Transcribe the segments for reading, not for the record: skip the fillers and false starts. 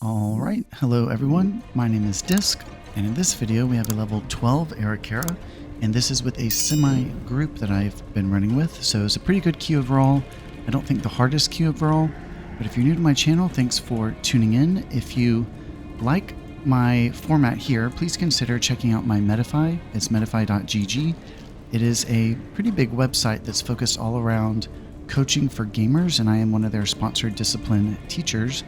Alright, hello everyone, my name is Disc, and in this video we have a level 12 Ara-Kara, and this is with a semi-group that I've been running with, so it's a pretty good queue overall. I don't think the hardest queue overall, but if you're new to my channel, thanks for tuning in. If you like my format here, please consider checking out my Metafy. It's metafy.gg. It is a pretty big website that's focused all around coaching for gamers, and I am one of their sponsored discipline teachers.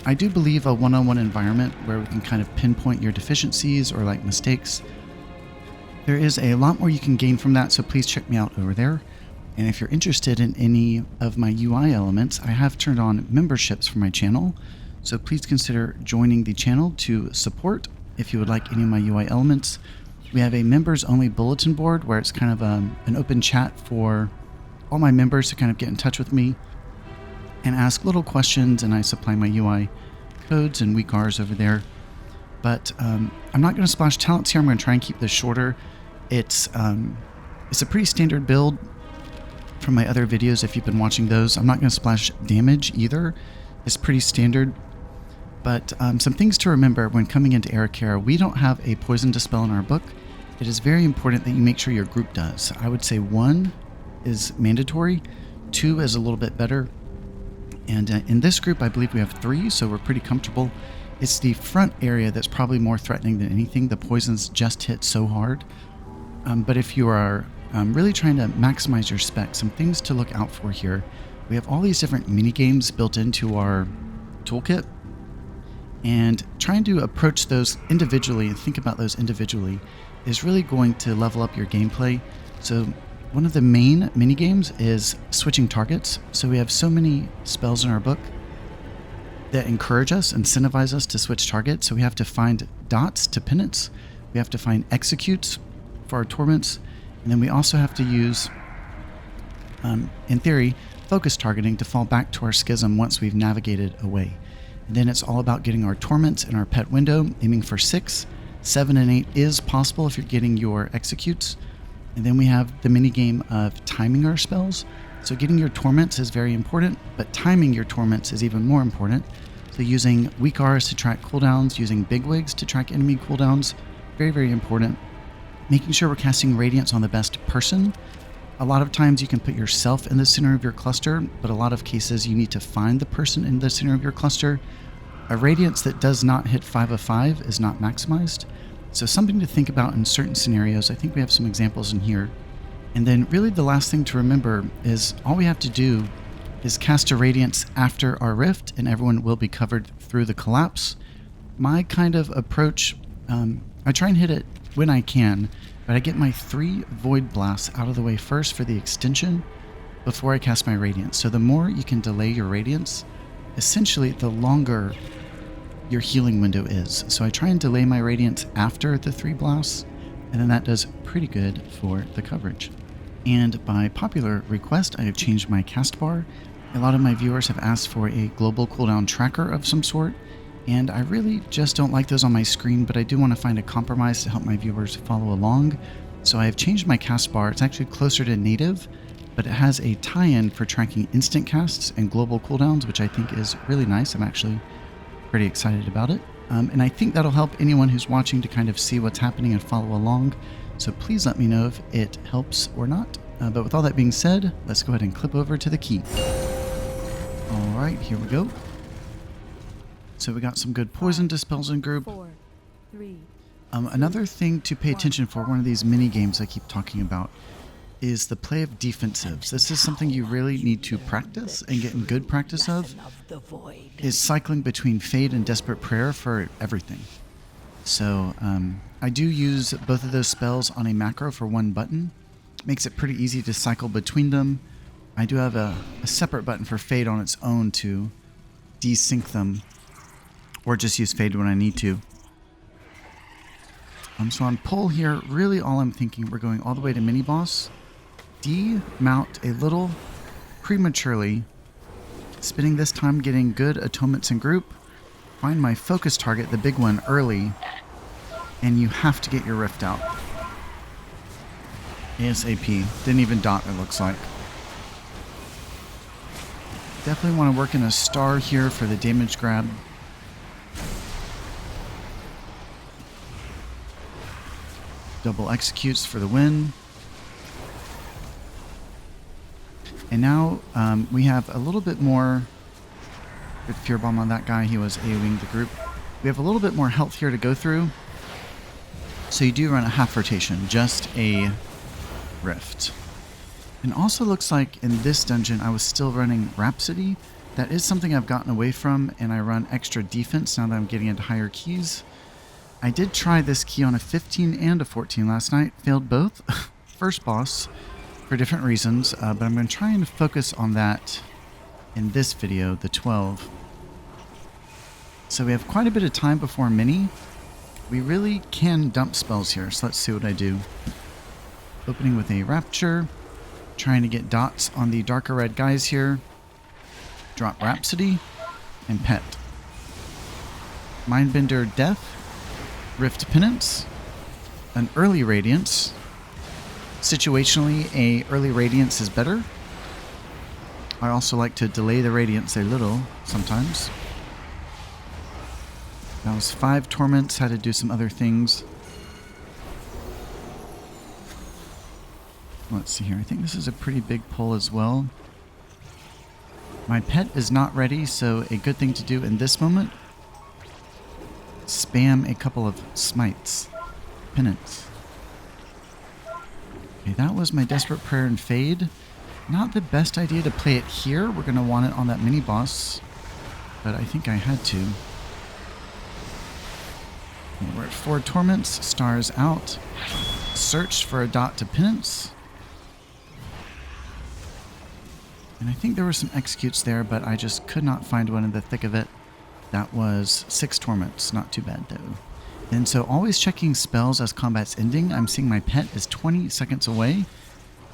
I do believe a one-on-one environment where we can kind of pinpoint your deficiencies or like mistakes. There is a lot more you can gain from that, so please check me out over there. And if you're interested in any of my UI elements, I have turned on memberships for my channel, so please consider joining the channel to support if you would like any of my UI elements. We have a members only bulletin board where it's kind of an open chat for all my members to kind of get in touch with me and ask little questions, and I supply my UI codes and weak Rs over there. But I'm not going to splash talents here. I'm going to try and keep this shorter. It's a pretty standard build from my other videos if you've been watching those. I'm not going to splash damage either. It's pretty standard. But some things to remember when coming into Ara-Kara: we don't have a poison dispel in our book. It is very important that you make sure your group does. I would say 1 is mandatory, 2 is a little bit better. And in this group, I believe we have 3, so we're pretty comfortable. It's the front area that's probably more threatening than anything. The poisons just hit so hard. But if you are really trying to maximize your spec, some things to look out for here. We have all these different mini games built into our toolkit, and trying to approach those individually and think about those individually is really going to level up your gameplay. So one of the main mini games is switching targets. So we have so many spells in our book that encourage us, incentivize us to switch targets. So we have to find dots to penance. We have to find executes for our torments. And then we also have to use, in theory, focus targeting to fall back to our schism once we've navigated away. And then it's all about getting our torments in our pet window, aiming for 6. 7 and 8 is possible if you're getting your executes. And then we have the mini game of timing our spells. So getting your torments is very important, but timing your torments is even more important. So using weak Rs to track cooldowns, using bigwigs to track enemy cooldowns, very, very important. Making sure we're casting Radiance on the best person. A lot of times you can put yourself in the center of your cluster, but a lot of cases you need to find the person in the center of your cluster. A Radiance that does not hit 5 of 5 is not maximized. So something to think about in certain scenarios. I think we have some examples in here. And then really the last thing to remember is all we have to do is cast a Radiance after our Rift, and everyone will be covered through the collapse. My kind of approach, I try and hit it when I can, but I get my 3 Void Blasts out of the way first for the extension before I cast my Radiance. So the more you can delay your Radiance, essentially the longer your healing window is. So I try and delay my Radiance after the 3 blasts, and then that does pretty good for the coverage. And by popular request, I have changed my cast bar. A lot of my viewers have asked for a global cooldown tracker of some sort, and I really just don't like those on my screen, but I do want to find a compromise to help my viewers follow along. So I have changed my cast bar. It's actually closer to native, but it has a tie-in for tracking instant casts and global cooldowns, which I think is really nice. I'm actually pretty excited about it. And I think that'll help anyone who's watching to kind of see what's happening and follow along. So please let me know if it helps or not. But with all that being said, let's go ahead and clip over to the key. All right, here we go. So we got some good poison dispels in group. 4, 3, another thing to pay attention for, one of these mini games I keep talking about, is the play of defensives. This is something you really need to practice and get in good practice of, is cycling between Fade and Desperate Prayer for everything. So I do use both of those spells on a macro for 1 button. Makes it pretty easy to cycle between them. I do have a separate button for Fade on its own to desync them, or just use Fade when I need to. So on pull here, really all I'm thinking, we're going all the way to mini boss. Demount a little prematurely, spending this time getting good atonements in group. Find my focus target, the big one, early, and you have to get your rift out. ASAP. Didn't even dot, it looks like. Definitely want to work in a star here for the damage grab. Double executes for the win. And now we have a little bit more. Good Fear Bomb on that guy. He was AoEing the group. We have a little bit more health here to go through. So you do run a half rotation, just a Rift. And also looks like in this dungeon I was still running Rhapsody. That is something I've gotten away from, and I run extra defense now that I'm getting into higher keys. I did try this key on a 15 and a 14 last night. Failed both. First boss for different reasons, but I'm going to try and focus on that in this video, the 12. So we have quite a bit of time before mini. We really can dump spells here, so let's see what I do. Opening with a Rapture, trying to get dots on the darker red guys here. Drop Rhapsody and Pet. Mindbender Death, Rift Penance, an early Radiance. Situationally, a early Radiance is better. I also like to delay the Radiance a little sometimes. That was 5 Torments, had to do some other things. Let's see here, I think this is a pretty big pull as well. My pet is not ready, so a good thing to do in this moment, spam a couple of smites. Penance. Okay, that was my Desperate Prayer and Fade. Not the best idea to play it here. We're going to want it on that mini boss, but I think I had to. Okay, we're at 4 Torments, Stars out. Searched for a dot to Penance. And I think there were some executes there, but I just could not find one in the thick of it. That was 6 Torments. Not too bad, though. And so always checking spells as combat's ending. I'm seeing my pet is 20 seconds away.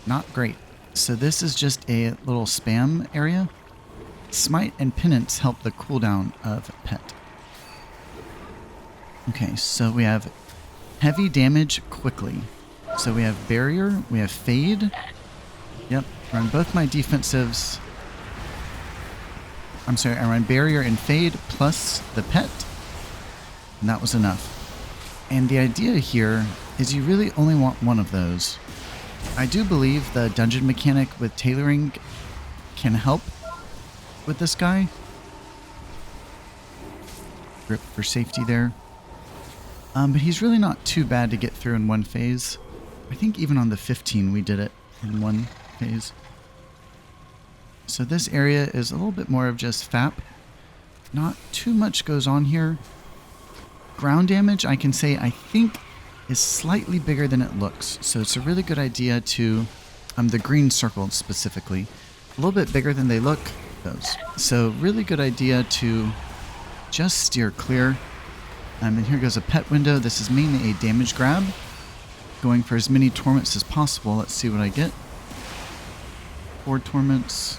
Not great. So this is just a little spam area. Smite and Penance help the cooldown of pet. Okay, so we have heavy damage quickly. So we have Barrier, we have Fade. Yep, run both my defensives. I'm sorry, I run Barrier and Fade plus the pet. And that was enough. And the idea here is you really only want one of those. I do believe the dungeon mechanic with tailoring can help with this guy. Grip for safety there. But he's really not too bad to get through in one phase. I think even on the 15 we did it in one phase. So this area is a little bit more of just FAP. Not too much goes on here. Ground damage, I can say, I think is slightly bigger than it looks. So it's a really good idea to, the green circle specifically, a little bit bigger than they look, those. So really good idea to just steer clear. And here goes a pet window. This is mainly a damage grab. Going for as many torments as possible. Let's see what I get. 4 torments.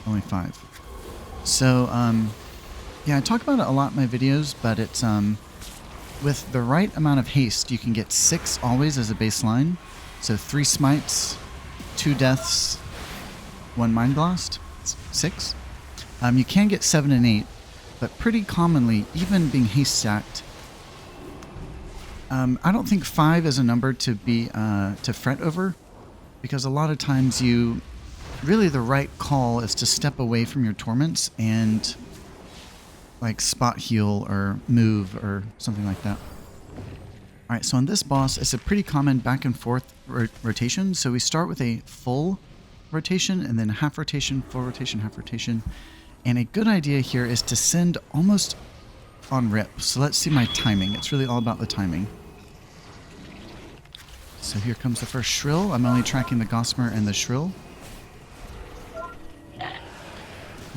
Only 5. So, yeah, I talk about it a lot in my videos, but it's, with the right amount of haste, you can get 6 always as a baseline. So 3 smites, 2 deaths, 1 mind blast, 6. You can get 7 and 8, but pretty commonly, even being haste stacked, I don't think 5 is a number to be to fret over, because a lot of times really the right call is to step away from your torments and like spot heal or move or something like that. All right, so on this boss, it's a pretty common back and forth rotation. So we start with a full rotation and then half rotation, full rotation, half rotation. And a good idea here is to send almost on rip. So let's see my timing. It's really all about the timing. So here comes the first Shrill. I'm only tracking the Gossamer and the Shrill.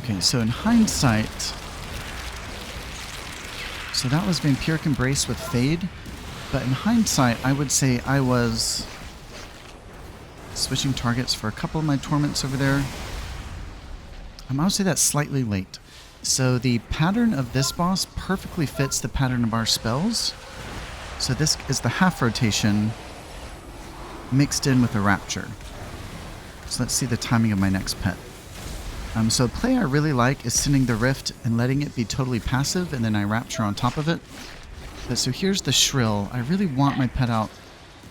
Okay, so in hindsight, so that was Vampiric Embrace with Fade. But in hindsight, I would say I was switching targets for a couple of my Torments over there. I would say that's slightly late. So the pattern of this boss perfectly fits the pattern of our spells. So this is the half rotation mixed in with a Rapture. So let's see the timing of my next pet. So a play I really like is sending the Rift and letting it be totally passive, and then I Rapture on top of it. But so here's the Shrill. I really want my pet out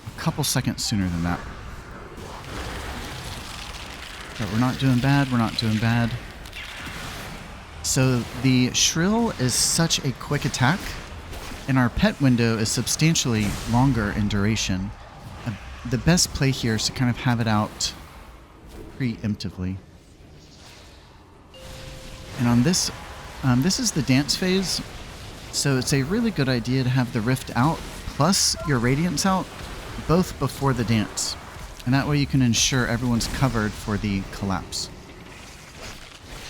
a couple seconds sooner than that. But we're not doing bad, we're not doing bad. So the Shrill is such a quick attack, and our pet window is substantially longer in duration. The best play here is to kind of have it out preemptively. And on this, this is the dance phase, so it's a really good idea to have the Rift out plus your Radiance out, both before the dance. And that way you can ensure everyone's covered for the collapse.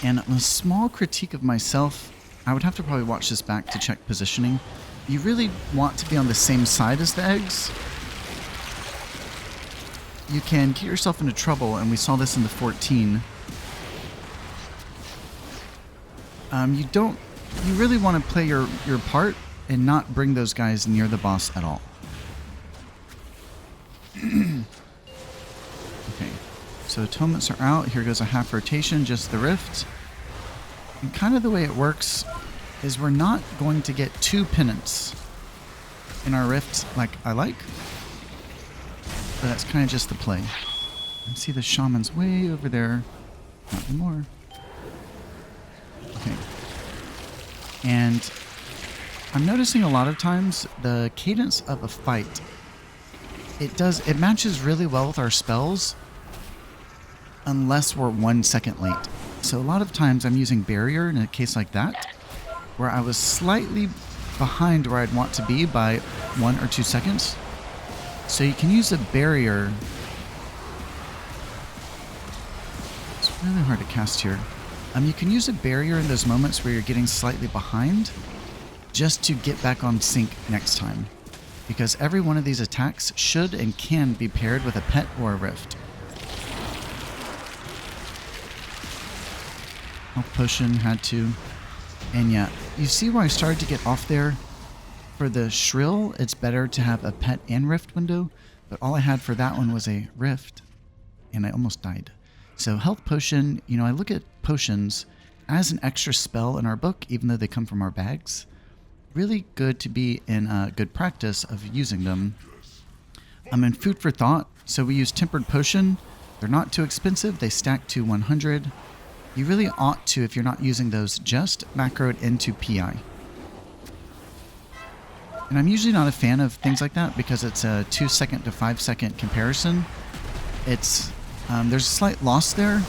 And a small critique of myself, I would have to probably watch this back to check positioning. You really want to be on the same side as the eggs. You can get yourself into trouble, and we saw this in the 14. You really want to play your part and not bring those guys near the boss at all. Okay, so atonements are out. Here goes a half rotation, just the Rift. And kind of the way it works is we're not going to get 2 penance in our Rift like I like. But that's kind of just the play. And see the Shaman's way over there. Not anymore. Okay. And I'm noticing a lot of times the cadence of a fight, it matches really well with our spells unless we're 1 second late. So a lot of times I'm using barrier in a case like that, where I was slightly behind where I'd want to be by 1 or 2 seconds. So you can use a barrier. It's really hard to cast here. You can use a barrier in those moments where you're getting slightly behind just to get back on sync next time. Because every one of these attacks should and can be paired with a pet or a Rift. Health potion, had to. And yeah, you see where I started to get off there? For the Shrill, it's better to have a pet and Rift window, but all I had for that one was a Rift, and I almost died. So health potion, you know, I look at potions as an extra spell in our book, even though they come from our bags. Really good to be in a good practice of using them. I'm in food for thought, so we use tempered potion. They're not too expensive, they stack to 100. You really ought to, if you're not using those, just macro it into PI. And I'm usually not a fan of things like that because it's a 2 second to 5 second comparison. It's there's a slight loss there,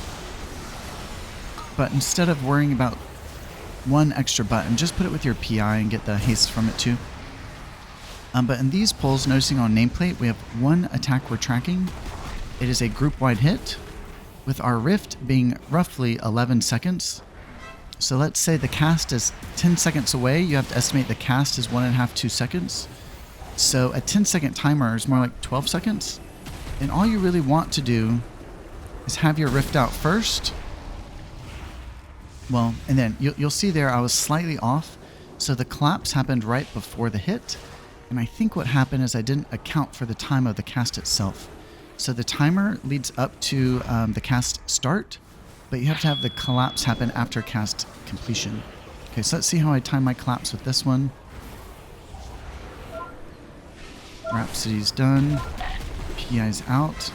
but instead of worrying about 1 extra button, just put it with your PI and get the haste from it too. But in these pulls, noticing on nameplate, we have 1 attack we're tracking. It is a group-wide hit, with our Rift being roughly 11 seconds. So let's say the cast is 10 seconds away. You have to estimate the cast is 1.5, 2 seconds. So a 10-second timer is more like 12 seconds. And all you really want to do is have your Rift out first. Well, and then you'll see there I was slightly off. So the collapse happened right before the hit. And I think what happened is I didn't account for the time of the cast itself. So the timer leads up to the cast start, but you have to have the collapse happen after cast completion. Okay, so let's see how I time my collapse with this one. Rhapsody's done. PI's out.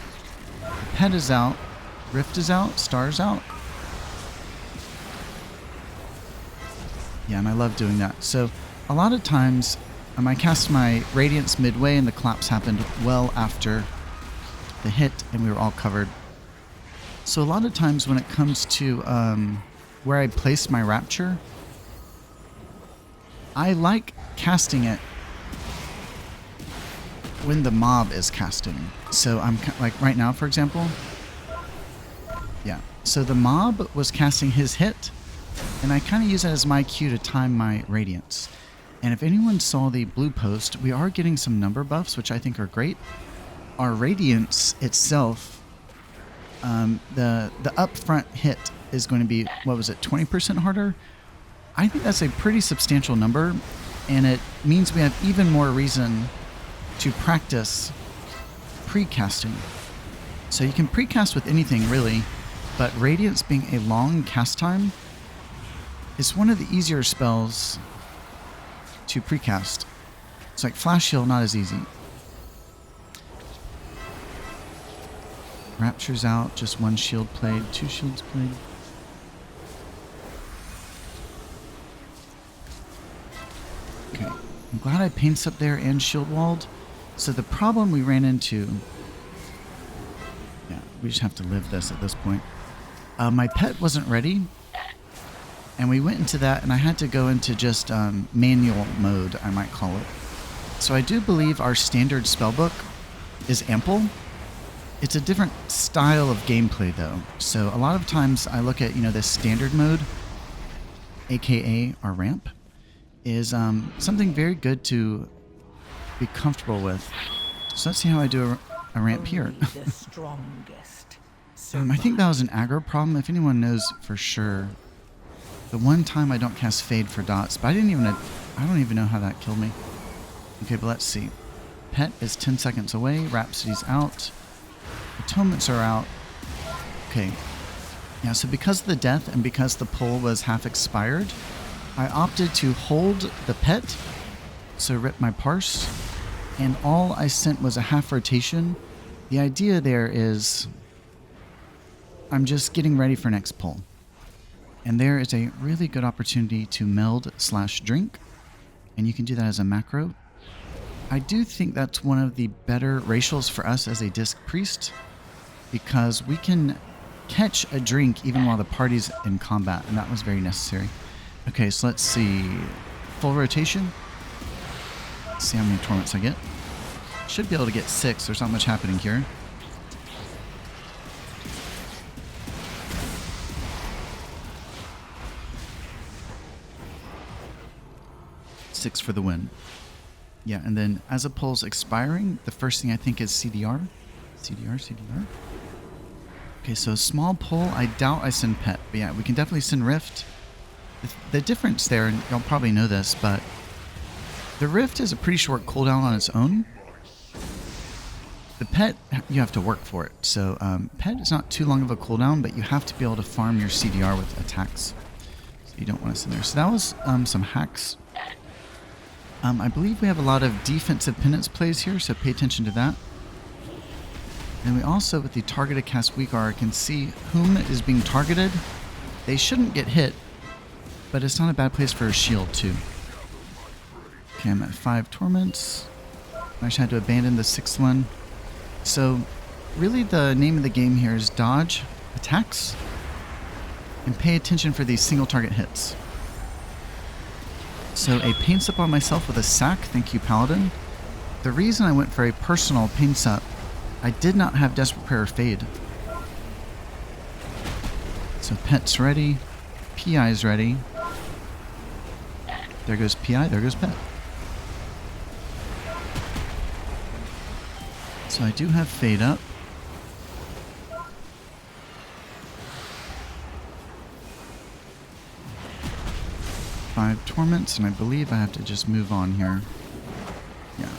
The pet is out. Rift is out. Star's out. Yeah, and I love doing that. So a lot of times I cast my Radiance midway and the collapse happened well after the hit and we were all covered. So a lot of times when it comes to where I place my Rapture, I like casting it when the mob is casting. So I'm like right now, for example. Yeah. So the mob was casting his hit, and I kind of use that as my cue to time my Radiance. And if anyone saw the blue post, we are getting some number buffs, which I think are great. Our Radiance itself, the upfront hit is going to be, what was it, 20% harder? I think that's a pretty substantial number, and it means we have even more reason to practice pre-casting. So you can pre-cast with anything, really, but Radiance being a long cast time is one of the easier spells to precast. It's like Flash Heal, not as easy. Rapture's out, just one shield played, 2 shields played. Okay, I'm glad I paints up there and shield walled. So the problem we ran into, yeah, we just have to live this at this point. My pet wasn't ready, and we went into that, and I had to go into just manual mode, I might call it. So I do believe our standard spellbook is ample. It's a different style of gameplay, though. So a lot of times I look at, this standard mode, aka our ramp, is something very good to be comfortable with. So let's see how I do a ramp here. The strongest. I think that was an aggro problem. If anyone knows for sure, the one time I don't cast Fade for dots, but I don't even know how that killed me. Okay, but let's see. Pet is 10 seconds away. Rhapsody's out. Atonements are out. Okay. Yeah, so because of the death and because the pull was half expired, I opted to hold the pet, so rip my parse, and all I sent was a half rotation. The idea there is I'm just getting ready for next pull. And there is a really good opportunity to meld/drink, and you can do that as a macro. I do think that's one of the better racials for us as a disc priest, because we can catch a drink even while the party's in combat, and that was very necessary. Okay, so let's see. Full rotation. Let's see how many torments I get. Should be able to get 6. There's not much happening here. Six for the win. Yeah, and then as a pull's expiring, the first thing I think is CDR. CDR. Okay, so small pull. I doubt I send pet, but yeah, we can definitely send rift. The difference there, and y'all probably know this, but the rift is a pretty short cooldown on its own. The pet, you have to work for it. So pet is not too long of a cooldown, but you have to be able to farm your CDR with attacks. So you don't want to send there. So that was some hacks. I believe we have a lot of defensive penance plays here, so pay attention to that. And we also, with the targeted cast weak aura, can see whom is being targeted. They shouldn't get hit, but it's not a bad place for a shield too. Okay, I'm at 5 torments. I just had to abandon the 6th one. So really the name of the game here is dodge attacks and pay attention for these single target hits. So a paints up on myself with a sack, thank you Paladin. The reason I went for a personal paints up, I did not have Desperate Prayer Fade. So pet's ready, PI's ready. There goes PI, there goes pet. So I do have Fade up. Five torments, and I believe I have to just move on here. Yeah.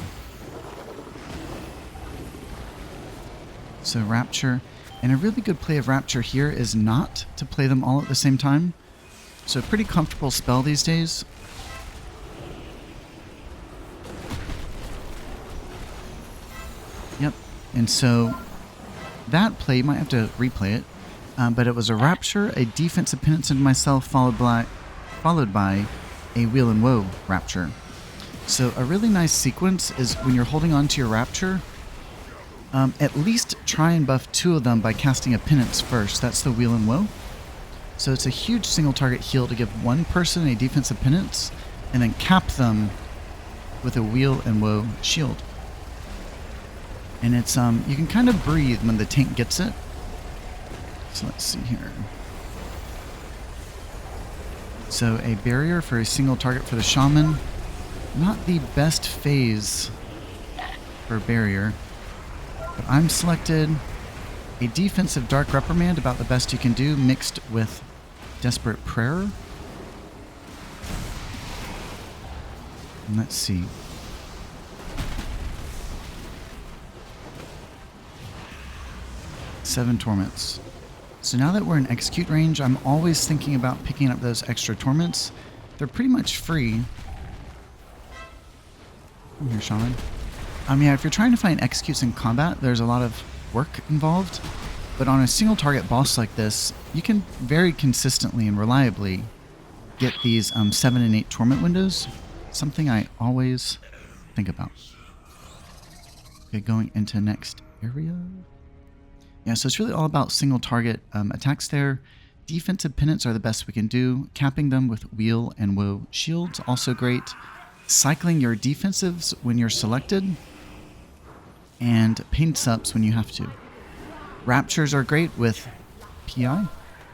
So Rapture, and a really good play of Rapture here is not to play them all at the same time. So a pretty comfortable spell these days. Yep, and so that play, you might have to replay it, but it was a Rapture, a defensive penance into myself, followed by a Wheel and Woe Rapture. So a really nice sequence is when you're holding on to your Rapture, at least try and buff 2 of them by casting a penance first. That's the Wheel and Woe. So it's a huge single target heal to give one person a defensive penance and then cap them with a Wheel and Woe shield. And it's you can kind of breathe when the tank gets it. So let's see here. So a barrier for a single target for the Shaman. Not the best phase for barrier. But I'm selected a defensive Dark Reprimand, about the best you can do, mixed with Desperate Prayer. And let's see. Seven torments. So now that we're in execute range, I'm always thinking about picking up those extra torments. They're pretty much free. Come here, Shaman. Yeah, if you're trying to find executes in combat, there's a lot of work involved. But on a single target boss like this, you can very consistently and reliably get these 7 and 8 torment windows. Something I always think about. Okay, going into next area. Yeah, so it's really all about single target attacks there. Defensive penance are the best we can do. Capping them with wheel and woe shields, also great. Cycling your defensives when you're selected. And pain subs when you have to. Raptures are great with PI.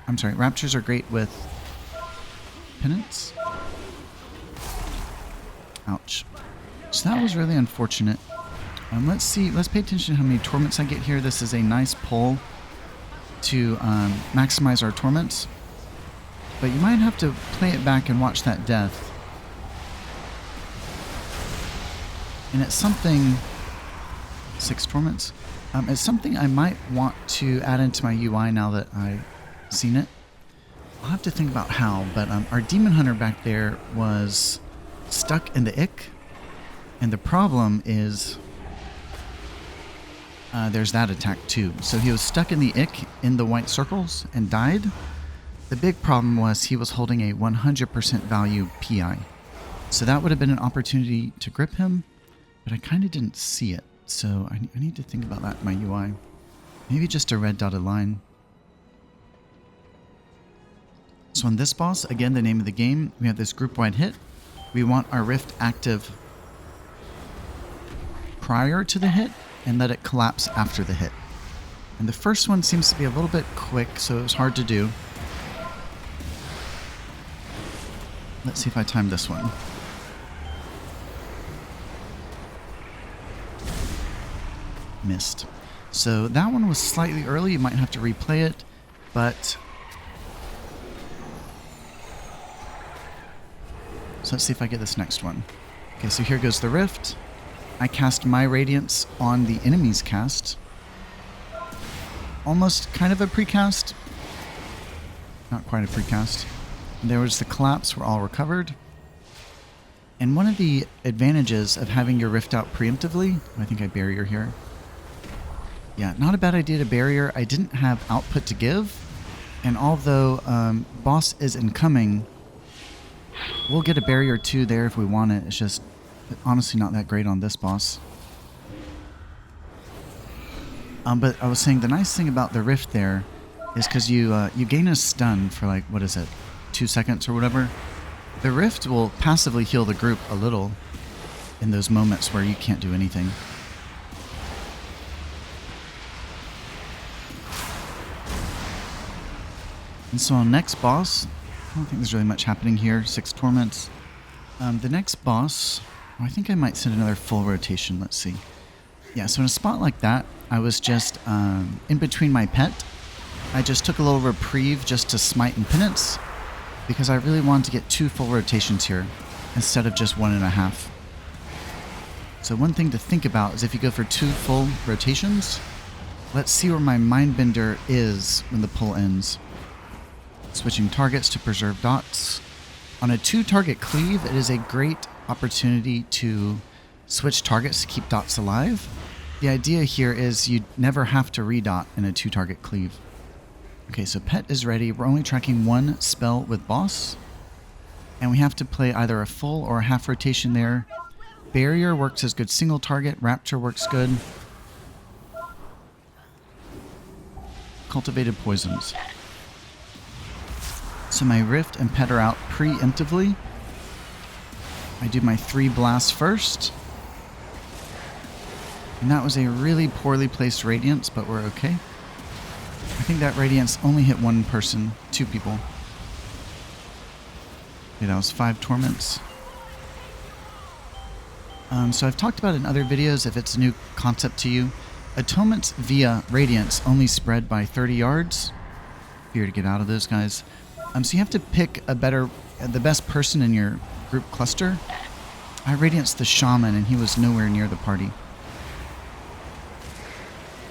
I'm sorry, raptures are great with penance. Ouch. So that was really unfortunate. Let's see, let's pay attention to how many torments I get here. This is a nice pull to maximize our torments. But you might have to play it back and watch that death. And it's something... 6 torments. It's something I might want to add into my UI now that I've seen it. I'll have to think about how, but our demon hunter back there was stuck in the ick. And the problem is... there's that attack too. So he was stuck in the ick in the white circles and died. The big problem was he was holding a 100% value PI. So that would have been an opportunity to grip him, but I kind of didn't see it. So I need to think about that in my UI. Maybe just a red dotted line. So on this boss, again, the name of the game, we have this group-wide hit. We want our rift active prior to the hit and let it collapse after the hit. And the first one seems to be a little bit quick, so it was hard to do. Let's see if I time this one. Missed. So that one was slightly early. You might have to replay it, but... So let's see if I get this next one. Okay, so here goes the rift. I cast my radiance on the enemy's cast. Almost kind of a precast. Not quite a precast. And there was the collapse. We're all recovered. And one of the advantages of having your rift out preemptively... I think I barrier here. Yeah, not a bad idea to barrier. I didn't have output to give. And although boss is incoming, we'll get a barrier 2 there if we want it. It's just honestly not that great on this boss. But I was saying the nice thing about the rift there is because you gain a stun for like, what is it, 2 seconds or whatever. The rift will passively heal the group a little in those moments where you can't do anything. And so on next boss, I don't think there's really much happening here. 6 torments. The next boss, I think I might send another full rotation. Let's see. Yeah, so in a spot like that, I was just in between my pet. I just took a little reprieve just to smite and penance because I really wanted to get 2 full rotations here instead of just 1.5. So one thing to think about is if you go for 2 full rotations, let's see where my Mindbender is when the pull ends. Switching targets to preserve dots. On a 2-target cleave, it is a great opportunity to switch targets to keep dots alive. The idea here is you never have to redot in a 2-target cleave. Okay, so pet is ready. We're only tracking 1 spell with boss. And we have to play either a full or a half rotation there. Barrier works as good single target. Rapture works good. Cultivated poisons. So my rift and pet are out preemptively. I do my 3 blasts first. And that was a really poorly placed radiance, but we're okay. I think that radiance only hit 1 person, 2 people. Okay, that was 5 torments. So I've talked about in other videos, if it's a new concept to you, atonements via radiance only spread by 30 yards. Fear to get out of those guys. So you have to pick the best person in your group cluster. I radianced the Shaman and he was nowhere near the party.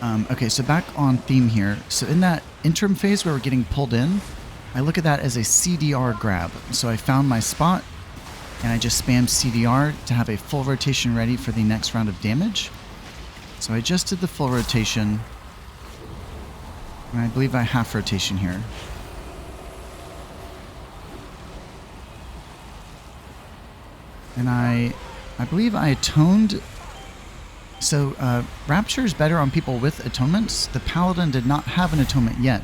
Okay, so back on theme here. So in that interim phase where we're getting pulled in, I look at that as a CDR grab. So I found my spot, and I just spammed CDR to have a full rotation ready for the next round of damage. So I just did the full rotation, and I believe I half rotation here. And I believe I atoned. So Rapture is better on people with atonements. The Paladin did not have an atonement yet.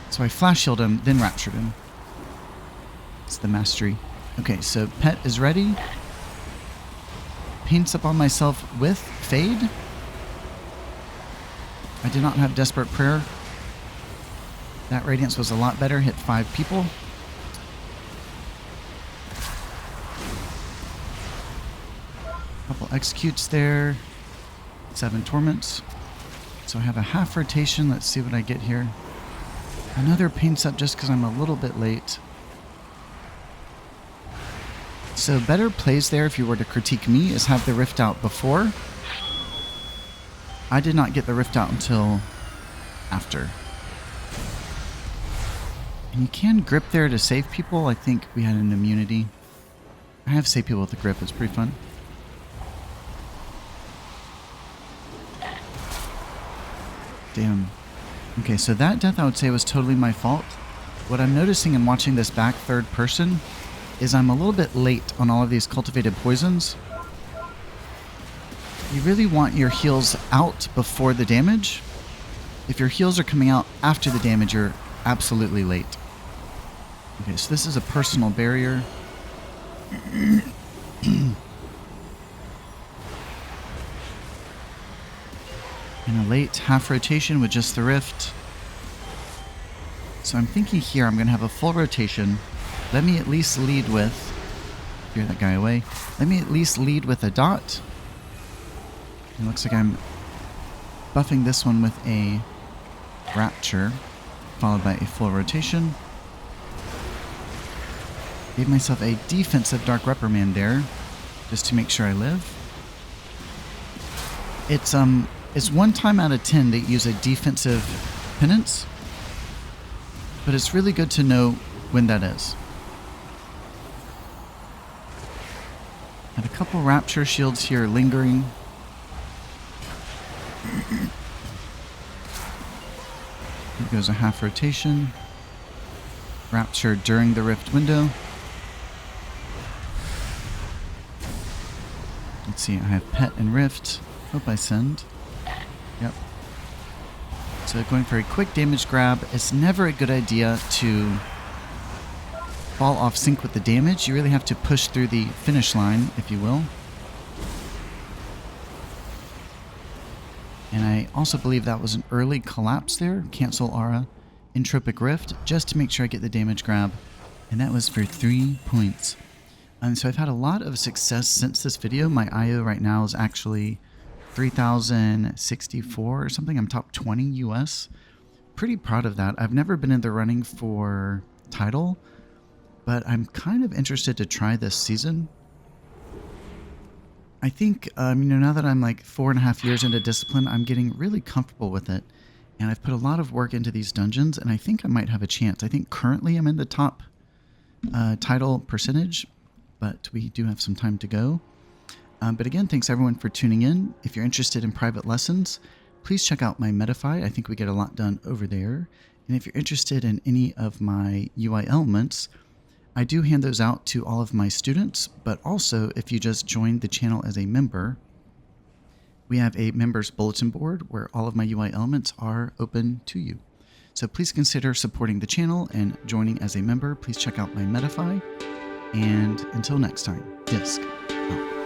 So I flash shielded him, then Raptured him. It's the mastery. Okay, so Pet is ready. Paints up on myself with Fade. I did not have Desperate Prayer. That Radiance was a lot better. Hit 5 people. Couple executes there. 7 torments. So I have a half rotation. Let's see what I get here. Another paints up just because I'm a little bit late. So better plays there, if you were to critique me, is have the rift out before. I did not get the rift out until after. And you can grip there to save people. I think we had an immunity. I have saved people with the grip. It's pretty fun. Damn. Okay, so that death I would say was totally my fault. What I'm noticing in watching this back third person is I'm a little bit late on all of these cultivated poisons. You really want your heals out before the damage. If your heals are coming out after the damage, you're absolutely late. Okay, so this is a personal barrier. And a late half rotation with just the rift. So I'm thinking here I'm going to have a full rotation. Let me at least lead with... Clear that guy away. Let me at least lead with a dot. It looks like I'm buffing this one with a Rapture, followed by a full rotation. Gave myself a defensive Dark Reprimand there, just to make sure I live. It's 1 time out of 10 that use a defensive penance, but it's really good to know when that is. Had a couple Rapture shields here lingering. Here goes a half rotation. Rapture during the rift window. Let's see, I have Pet and Rift. Hope I send. Yep. So going for a quick damage grab. It's never a good idea to fall off sync with the damage. You really have to push through the finish line, if you will. And I also believe that was an early collapse there. Cancel Aura, Entropic Rift, just to make sure I get the damage grab. And that was for 3 points. So I've had a lot of success since this video. My IO right now is actually 3,064 or something. I'm top 20 US. Pretty proud of that. I've never been in the running for title, but I'm kind of interested to try this season. I think, now that I'm like 4.5 years into Discipline, I'm getting really comfortable with it. And I've put a lot of work into these dungeons, and I think I might have a chance. I think currently I'm in the top title percentage, but we do have some time to go. But again, thanks everyone for tuning in. If you're interested in private lessons, please check out my Metafy. I think we get a lot done over there. And if you're interested in any of my UI elements, I do hand those out to all of my students, but also if you just join the channel as a member, we have a members bulletin board where all of my UI elements are open to you. So please consider supporting the channel and joining as a member. Please check out my Metafy. And until next time, Disc out.